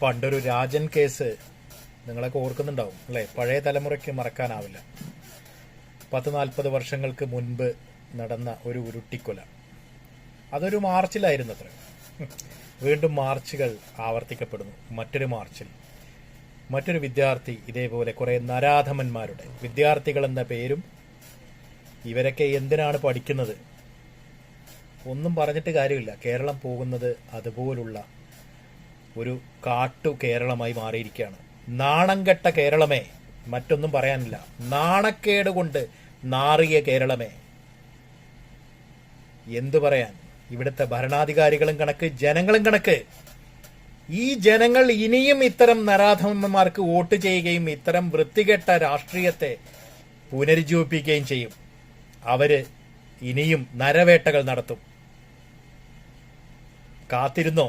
പണ്ടൊരു രാജൻ കേസ് നിങ്ങളൊക്കെ ഓർക്കുന്നുണ്ടാവും അല്ലേ? പഴയ തലമുറയ്ക്ക് മറക്കാനാവില്ല. 40 വർഷങ്ങൾക്ക് മുൻപ് നടന്ന ഒരു ഉരുട്ടിക്കൊല. അതൊരു മാർച്ചിലായിരുന്നു അത്ര. വീണ്ടും മാർച്ചുകൾ ആവർത്തിക്കപ്പെടുന്നു. മറ്റൊരു മാർച്ചിൽ മറ്റൊരു വിദ്യാർത്ഥി ഇതേപോലെ കുറെ നരാധമന്മാരുടെ വിദ്യാർത്ഥികൾ എന്ന പേരും ഇവരൊക്കെ എന്തിനാണ് പഠിക്കുന്നത് ഒന്നും പറഞ്ഞിട്ട് കാര്യമില്ല. കേരളം പോകുന്നത് അതുപോലുള്ള ഒരു കാട്ടു കേരളമായി മാറിയിരിക്കുകയാണ്. നാണംകെട്ട കേരളമേ, മറ്റൊന്നും പറയാനില്ല. നാണക്കേട് കൊണ്ട് നാറിയ കേരളമേ. എന്തു പറയാൻ? ഇവിടുത്തെ ഭരണാധികാരികളും കണക്ക്, ജനങ്ങളും കണക്ക്. ഈ ജനങ്ങൾ ഇനിയും ഇത്തരം നരാധമന്മാർക്ക് വോട്ട് ചെയ്യുകയും ഇത്തരം വൃത്തികെട്ട രാഷ്ട്രീയത്തെ പുനരുജ്ജീവിപ്പിക്കുകയും ചെയ്യും. അവര് ഇനിയും നരവേട്ടകൾ നടത്തും. കാത്തിരുന്നോ?